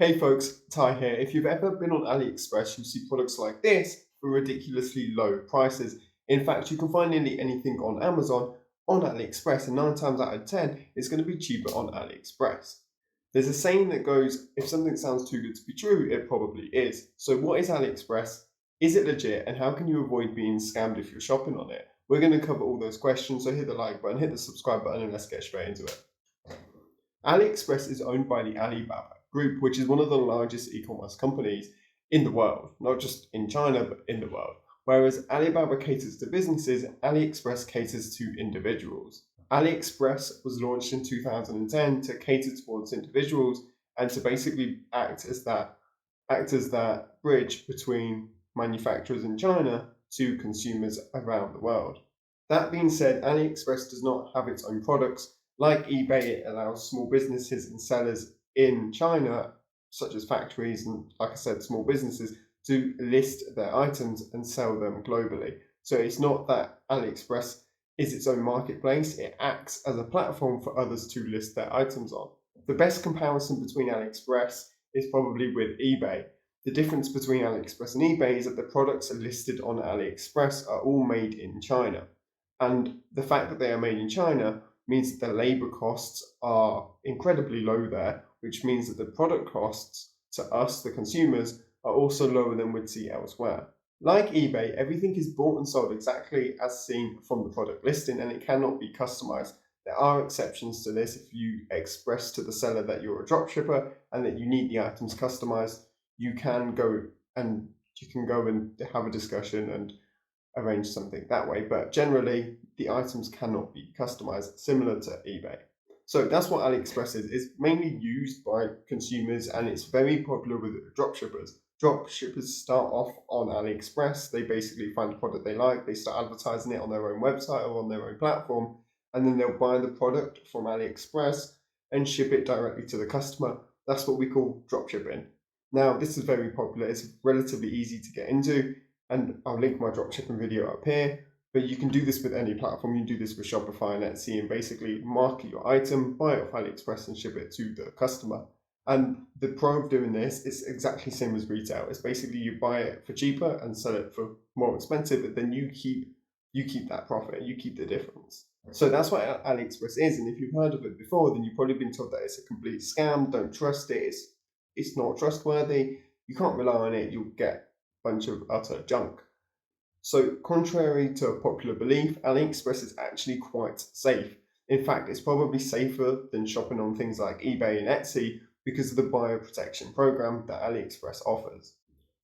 Hey folks, Ty here. If you've ever been on AliExpress, you'll see products like this for ridiculously low prices. In fact, you can find nearly anything on Amazon on AliExpress, and 9 times out of 10, it's going to be cheaper on AliExpress. There's a saying that goes, if something sounds too good to be true, it probably is. So what is AliExpress? Is it legit? And how can you avoid being scammed if you're shopping on it? We're going to cover all those questions, so hit the like button, hit the subscribe button, and let's get straight into it. AliExpress is owned by the Alibaba Group, which is one of the largest e-commerce companies in the world, not just in China, but in the world. Whereas Alibaba caters to businesses, AliExpress caters to individuals. AliExpress was launched in 2010 to cater towards individuals and to basically act as that bridge between manufacturers in China to consumers around the world. That being said, AliExpress does not have its own products. Like eBay, it allows small businesses and sellers in China, such as factories and, like I said, small businesses, to list their items and sell them globally. So it's not that AliExpress is its own marketplace, it acts as a platform for others to list their items on. The best comparison between AliExpress is probably with eBay. The difference between AliExpress and eBay is that the products listed on AliExpress are all made in China. And the fact that they are made in China means that the labor costs are incredibly low there, which means that the product costs to us, the consumers, are also lower than we'd see elsewhere. Like eBay, everything is bought and sold exactly as seen from the product listing, and it cannot be customized. There are exceptions to this. If you express to the seller that you're a dropshipper and that you need the items customized, you can go and have a discussion and arrange something that way. But generally, the items cannot be customized, similar to eBay. So that's what AliExpress is. It's mainly used by consumers and it's very popular with dropshippers. Dropshippers start off on AliExpress. They basically find a product they like, they start advertising it on their own website or on their own platform, and then they'll buy the product from AliExpress and ship it directly to the customer. That's what we call dropshipping. Now, this is very popular. It's relatively easy to get into, and I'll link my dropshipping video up here. But you can do this with any platform. You can do this with Shopify and Etsy and basically market your item, buy it off AliExpress and ship it to the customer. And the pro of doing this is exactly the same as retail. It's basically you buy it for cheaper and sell it for more expensive, but then you keep that profit, you keep the difference. So that's what AliExpress is. And if you've heard of it before, then you've probably been told that it's a complete scam. Don't trust it. It's not trustworthy. You can't rely on it. You'll get bunch of utter junk. So, contrary to popular belief, AliExpress is actually quite safe. In fact, it's probably safer than shopping on things like eBay and Etsy because of the buyer protection program that AliExpress offers.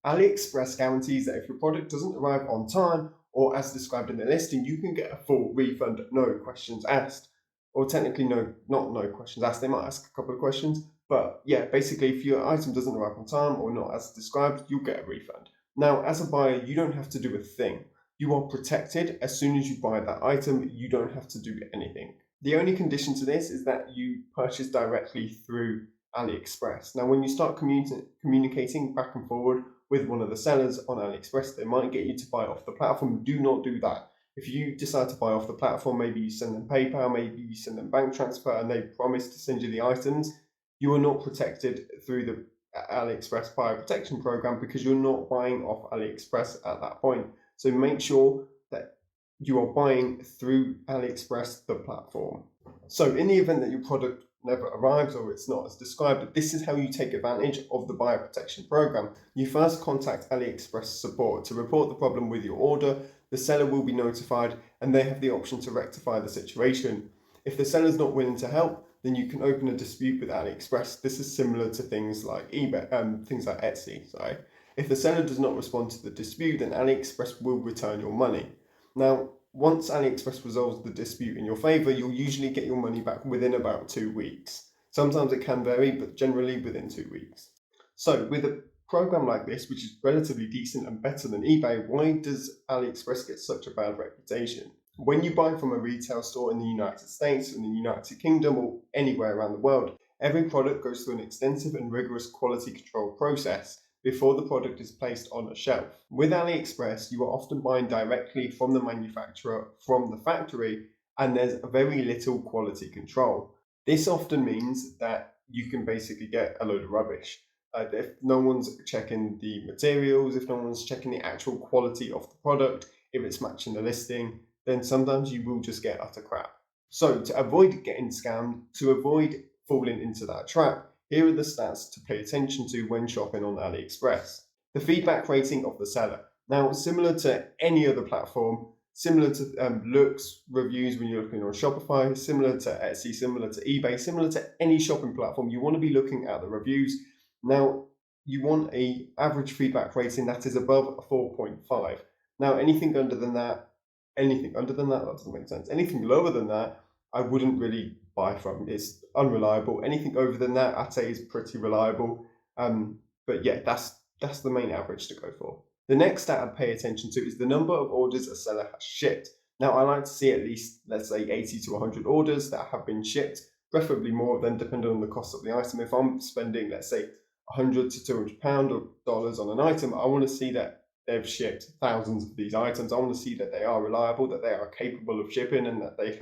AliExpress guarantees that if your product doesn't arrive on time or as described in the listing, you can get a full refund, no questions asked. Or technically, not no questions asked. They might ask a couple of questions, but yeah, basically, if your item doesn't arrive on time or not as described, you'll get a refund. Now, as a buyer, you don't have to do a thing. You are protected as soon as you buy that item. You don't have to do anything. The only condition to this is that you purchase directly through AliExpress. Now, when you start communicating back and forward with one of the sellers on AliExpress, they might get you to buy off the platform. Do not do that. If you decide to buy off the platform, maybe you send them PayPal, maybe you send them bank transfer, and they promise to send you the items, you are not protected through the AliExpress buyer protection program because you're not buying off AliExpress at that point. So make sure that you are buying through AliExpress, the platform. So in the event that your product never arrives or it's not as described, this is how you take advantage of the buyer protection program. You first contact AliExpress support to report the problem with your order. The seller will be notified and they have the option to rectify the situation. If the seller is not willing to help, then you can open a dispute with AliExpress. This is similar to things like eBay, things like Etsy. Sorry. If the seller does not respond to the dispute, then AliExpress will return your money. Now, once AliExpress resolves the dispute in your favor, you'll usually get your money back within about 2 weeks. Sometimes it can vary, but generally within 2 weeks. So with a program like this, which is relatively decent and better than eBay, why does AliExpress get such a bad reputation? When you buy from a retail store in the United States, in the United Kingdom, or anywhere around the world, every product goes through an extensive and rigorous quality control process before the product is placed on a shelf. With AliExpress, you are often buying directly from the manufacturer, from the factory, and there's very little quality control. This often means that you can basically get a load of rubbish. If no one's checking the materials, if no one's checking the actual quality of the product, if it's matching the listing, then sometimes you will just get utter crap. So to avoid getting scammed, to avoid falling into that trap, here are the stats to pay attention to when shopping on AliExpress. The feedback rating of the seller. Now, similar to any other platform, similar to looks reviews when you're looking on Shopify, similar to Etsy, similar to eBay, similar to any shopping platform, you want to be looking at the reviews. Now, you want a average feedback rating that is above a 4.5. Now, anything under than that doesn't make sense. Anything lower than that, I wouldn't really buy from. It's unreliable. Anything over than that, I'd say is pretty reliable. But yeah, that's the main average to go for. The next stat I'd pay attention to is the number of orders a seller has shipped. Now, I like to see at least, let's say, 80 to 100 orders that have been shipped, preferably more of them, depending on the cost of the item. If I'm spending, let's say, 100 to 200 pound or dollars on an item, I want to see that they've shipped thousands of these items. I want to see that they are reliable, that they are capable of shipping, and that they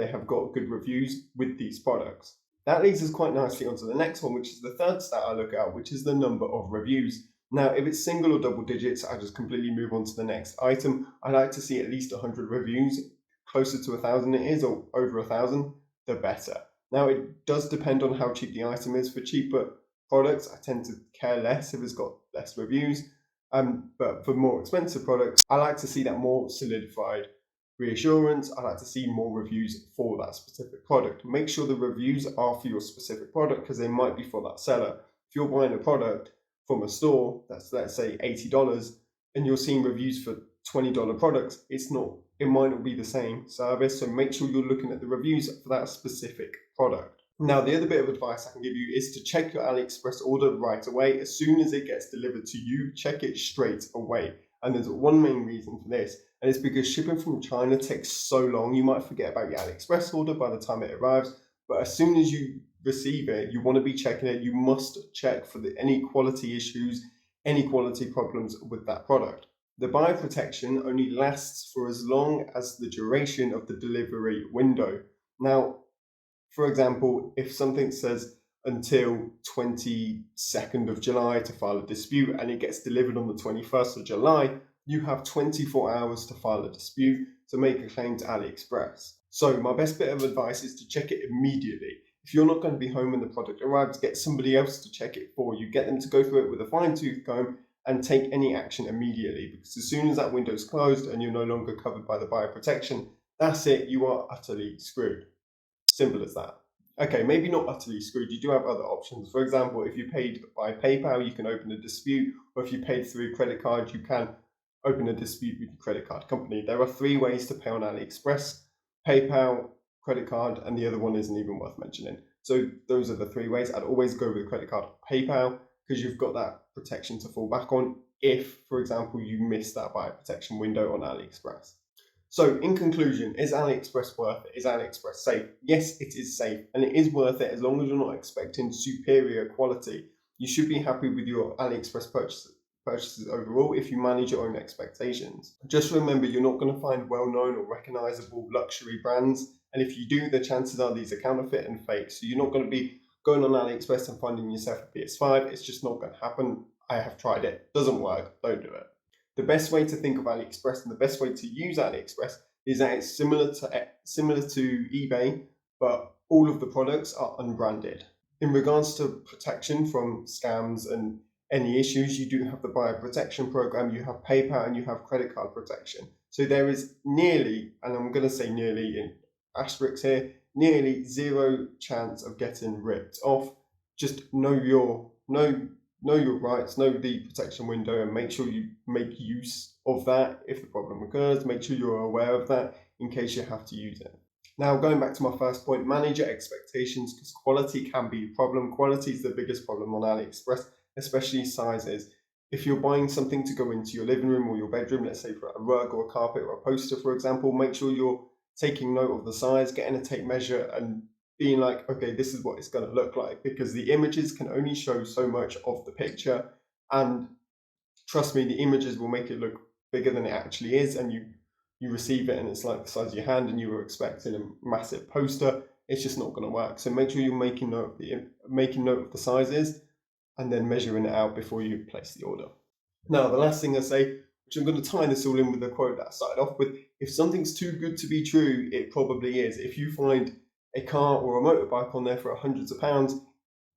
have got good reviews with these products. That leads us quite nicely onto the next one, which is the third stat I look at, which is the number of reviews. Now, if it's single or double digits, I just completely move on to the next item. I like to see at least 100 reviews. Closer to 1,000 it is, or over 1,000, the better. Now, it does depend on how cheap the item is. For cheaper products, I tend to care less if it's got less reviews. But for more expensive products, I like to see that more solidified reassurance. I like to see more reviews for that specific product. Make sure the reviews are for your specific product, because they might be for that seller. If you're buying a product from a store that's, let's say, $80, and you're seeing reviews for $20 products, it might not be the same service. So make sure you're looking at the reviews for that specific product. Now, the other bit of advice I can give you is to check your AliExpress order right away. As soon as it gets delivered to you, check it straight away. And there's one main reason for this, and it's because shipping from China takes so long. You might forget about your AliExpress order by the time it arrives, but as soon as you receive it, you want to be checking it. You must check for any quality issues, any quality problems with that product. The buyer protection only lasts for as long as the duration of the delivery window. Now, for example, if something says until 22nd of July to file a dispute and it gets delivered on the 21st of July, you have 24 hours to file a dispute to make a claim to AliExpress. So my best bit of advice is to check it immediately. If you're not going to be home when the product arrives, get somebody else to check it for you. Get them to go through it with a fine-tooth comb and take any action immediately, because as soon as that window is closed and you're no longer covered by the buyer protection, that's it, you are utterly screwed. Simple as that. Okay, maybe not utterly screwed. You do have other options. For example, if you paid by PayPal, you can open a dispute, or if you paid through credit card, you can open a dispute with your credit card company. There are 3 ways to pay on AliExpress: PayPal, credit card, and the other one isn't even worth mentioning. So those are the 3 ways. I'd always go with credit card or PayPal, because you've got that protection to fall back on if, for example, you miss that buyer protection window on AliExpress. So in conclusion, is AliExpress worth it? Is AliExpress safe? Yes, it is safe, and it is worth it as long as you're not expecting superior quality. You should be happy with your AliExpress purchases overall if you manage your own expectations. Just remember, you're not going to find well-known or recognizable luxury brands, and if you do, the chances are these are counterfeit and fake. So you're not going to be going on AliExpress and finding yourself a PS5. It's just not going to happen. I have tried it. Doesn't work. Don't do it. The best way to think of AliExpress and the best way to use AliExpress is that it's similar to eBay, but all of the products are unbranded. In regards to protection from scams and any issues, you do have the buyer protection program, you have PayPal, and you have credit card protection. So there is nearly, and I'm going to say nearly in asterisks here, nearly 0 chance of getting ripped off. Just know your rights, know the protection window, and make sure you make use of that if the problem occurs. Make sure you're aware of that in case you have to use it. Now, going back to my first point, manage your expectations, because quality can be a problem. Quality is the biggest problem on AliExpress, especially sizes. If you're buying something to go into your living room or your bedroom, let's say for a rug or a carpet or a poster, for example, make sure you're taking note of the size, getting a tape measure, and being like, okay, this is what it's going to look like, because the images can only show so much of the picture, and trust me, the images will make it look bigger than it actually is, and you receive it and it's like the size of your hand and you were expecting a massive poster. It's just not going to work. So make sure you're making note of the sizes, and then measuring it out before you place the order. Now, the last thing I say, which I'm going to tie this all in with the quote that I started off with, if something's too good to be true, it probably is. If you find a car or a motorbike on there for hundreds of pounds,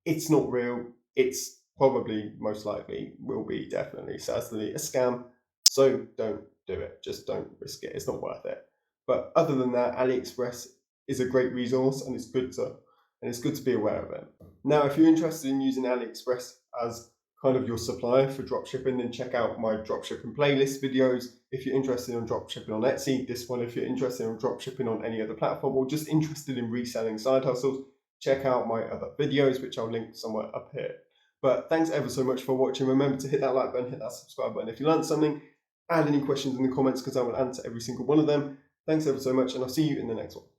it's not real. It's probably, most likely, will be definitely, certainly a scam. So don't do it. Just don't risk it. It's not worth it. But other than that, AliExpress is a great resource, and it's good to be aware of it. Now, if you're interested in using AliExpress as kind of your supplier for dropshipping, then check out my dropshipping playlist videos. If you're interested in dropshipping on Etsy, this one. If you're interested in dropshipping on any other platform, or just interested in reselling side hustles, check out my other videos, which I'll link somewhere up here. But thanks ever so much for watching. Remember to hit that like button, hit that subscribe button if you learned something. Add any questions in the comments because I will answer every single one of them. Thanks ever so much, and I'll see you in the next one.